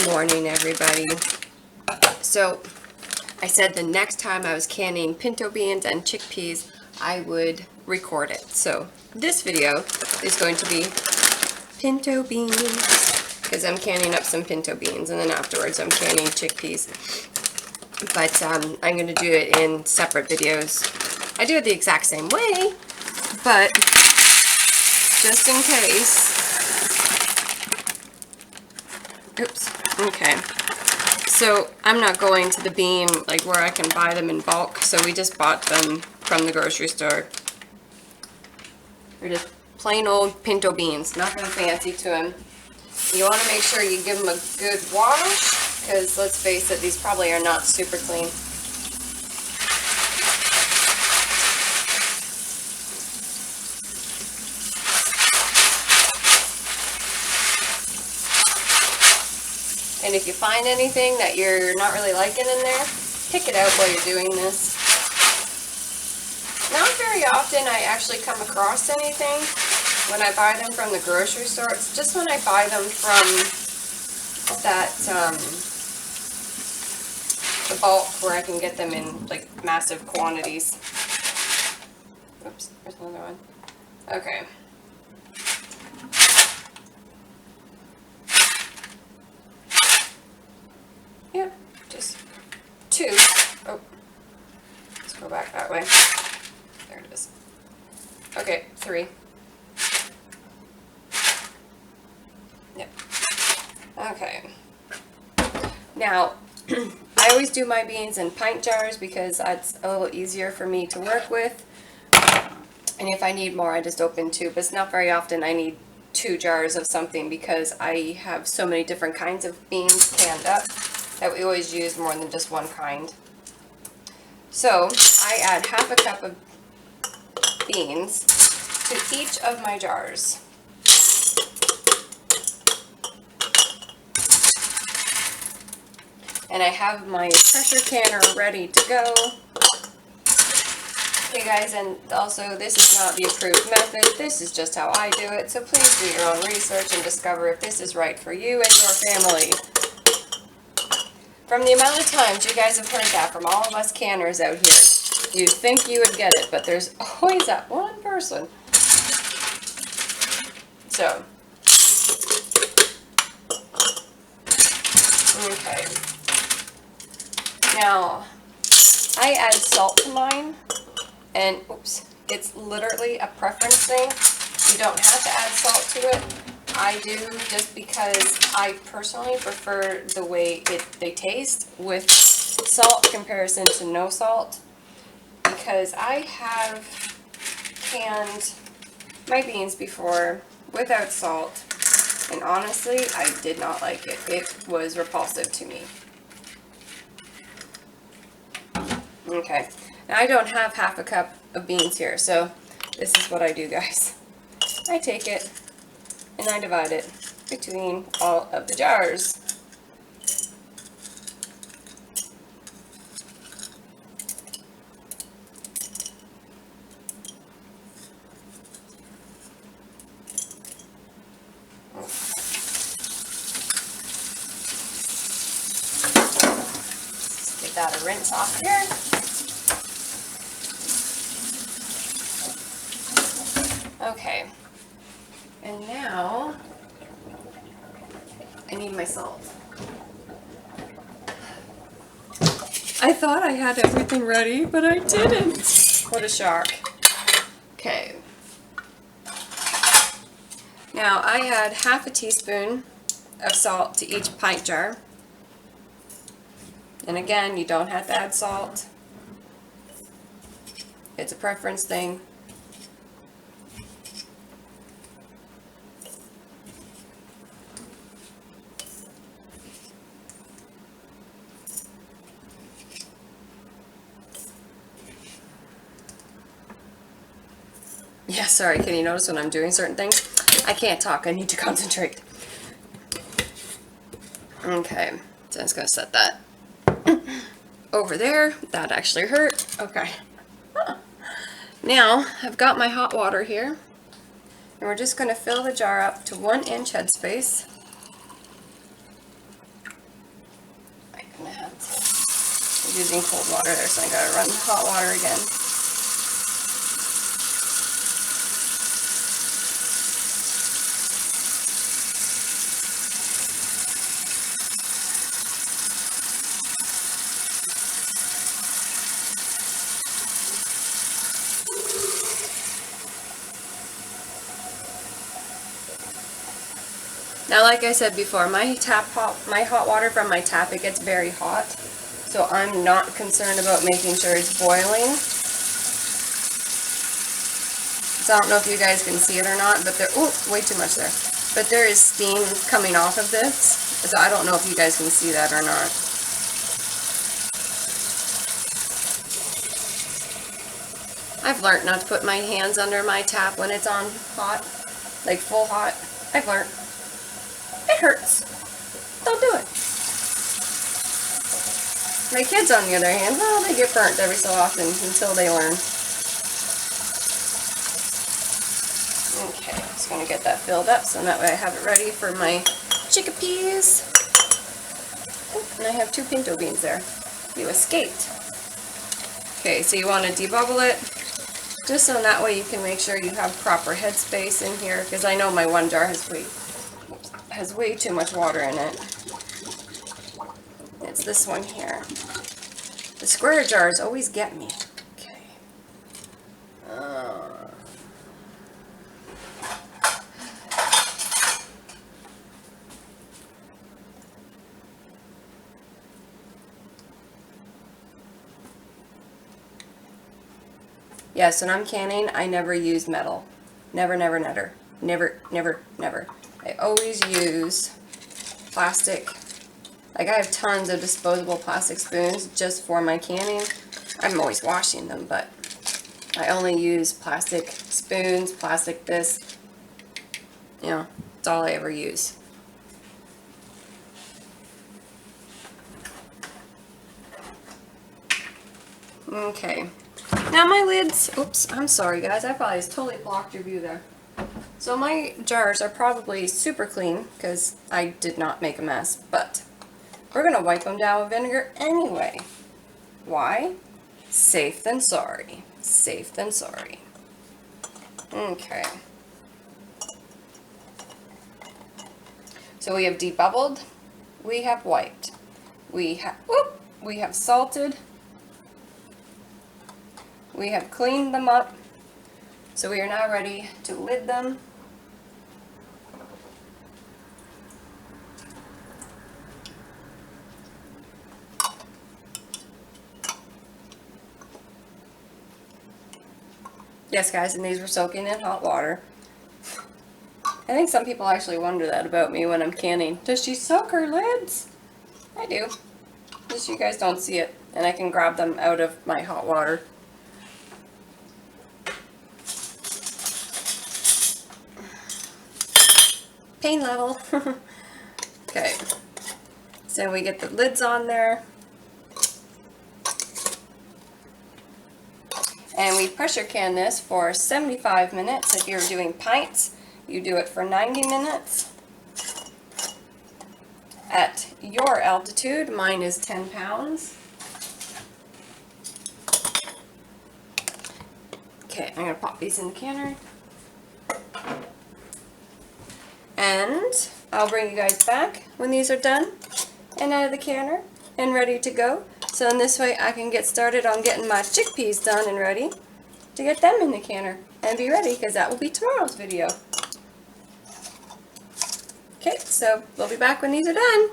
morning, everybody. So I said the next time I was canning pinto beans and chickpeas, I would record it. So this video is going to be pinto beans, because I'm canning up some pinto beans, and then afterwards I'm canning chickpeas. But I'm going to do it in separate videos. I do it the exact same way, but just in case. Oops. Okay. So I'm not going to the bean like where I can buy them in bulk. So we just bought them from the grocery store. They're just plain old pinto beans. Nothing fancy to them. You want to make sure you give them a good wash, because let's face it, these probably are not super clean. And if you find anything that you're not really liking in there, pick it out while you're doing this. Not very often I actually come across anything when I buy them from the grocery store. It's just when I buy them from that, the bulk, where I can get them in like massive quantities. Oops, there's another one. Okay. Yep, just 2. Oh, let's go back that way. There it is. Okay, 3. Yep. Okay. Now, I always do my beans in pint jars because it's a little easier for me to work with. And if I need more, I just open 2. But it's not very often I need 2 jars of something, because I have so many different kinds of beans canned up that we always use more than just one kind. So I add half a cup of beans to each of my jars. And I have my pressure canner ready to go. Okay guys, and also this is not the approved method, this is just how I do it, so please do your own research and discover if this is right for you and your family. From the amount of times you guys have heard that from all of us canners out here, you'd think you would get it, but there's always that one person. So, okay. Now, I add salt to mine, and oops, it's literally a preference thing. You don't have to add salt to it. I do, just because I personally prefer the way they taste with salt comparison to no salt, because I have canned my beans before without salt, and honestly I did not like it. It was repulsive to me. Okay, now I don't have half a cup of beans here, so this is what I do, guys. I take it and I divide it between all of the jars. Let's get that a rinse off here. Okay. And now, I need my salt. I thought I had everything ready, but I didn't. What a shock. Okay. Now, I add half a teaspoon of salt to each pint jar. And again, you don't have to add salt. It's a preference thing. Yeah, sorry, can you notice when I'm doing certain things? I can't talk, I need to concentrate. Okay, so I'm just going to set that over there. That actually hurt. Okay. Now, I've got my hot water here, and we're just going to fill the jar up to 1 inch headspace. using cold water there, so I gotta run hot water again. Now, like I said before, my hot water from my tap, it gets very hot, so I'm not concerned about making sure it's boiling. So I don't know if you guys can see it or not, but there, oh, way too much there. But there is steam coming off of this, so I don't know if you guys can see that or not. I've learned not to put my hands under my tap when it's on hot, like full hot. I've learned. It hurts. Don't do it. My kids, on the other hand, well, they get burnt every so often until they learn. Okay, just going to get that filled up so that way I have it ready for my chickpeas. Oh, and I have 2 pinto beans there. You escaped. Okay, so you want to debubble it, just so that way you can make sure you have proper headspace in here, because I know my one jar has way too much water in it. It's this one here. The square jars always get me. Okay. Yes, when I'm canning, I never use metal. Never, never, never. Never, never, never. I always use plastic. Like, I have tons of disposable plastic spoons just for my canning. I'm always washing them, but I only use plastic spoons, plastic this. You know, that's all I ever use. Okay. Now my lids, oops, I'm sorry guys, I probably just totally blocked your view there. So my jars are probably super clean because I did not make a mess, but we're going to wipe them down with vinegar anyway. Why? Safe than sorry. Safe than sorry. Okay. So we have debubbled, we have wiped, we have salted, we have cleaned them up. So we are now ready to lid them. Yes, guys, and these were soaking in hot water. I think some people actually wonder that about me when I'm canning. Does she soak her lids? I do. Just you guys don't see it, and I can grab them out of my hot water. Pain level. Okay, so we get the lids on there, and we pressure can this for 75 minutes. If you're doing pints, you do it for 90 minutes. At your altitude, mine is 10 pounds. Okay, I'm going to pop these in the canner. And I'll bring you guys back when these are done and out of the canner and ready to go. So in this way I can get started on getting my chickpeas done and ready to get them in the canner and be ready, because that will be tomorrow's video. Okay, so we'll be back when these are done.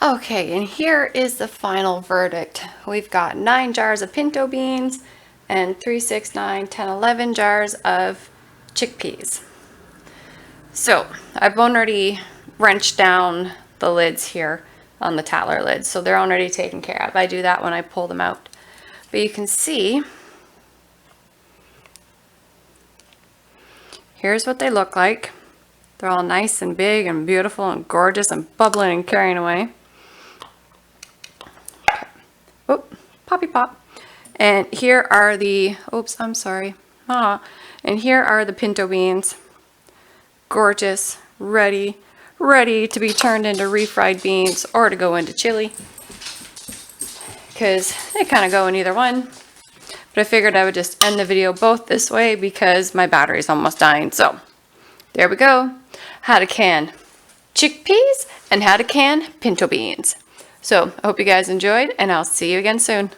Okay, and here is the final verdict. We've got 9 jars of pinto beans and 3, 6, 9, 10, 11 jars of chickpeas. So I've already wrenched down the lids here on the Tattler lids, so they're already taken care of. I do that when I pull them out. But you can see, here's what they look like. They're all nice and big and beautiful and gorgeous and bubbling and carrying away. Okay. Oh, poppy pop. And here are the, oops, I'm sorry. And here are the pinto beans. Gorgeous, ready ready to be turned into refried beans or to go into chili, because they kind of go in either one. But I figured I would just end the video both this way because my battery's almost dying. So there we go. How to can chickpeas and how to can pinto beans. So I hope you guys enjoyed, and I'll see you again soon.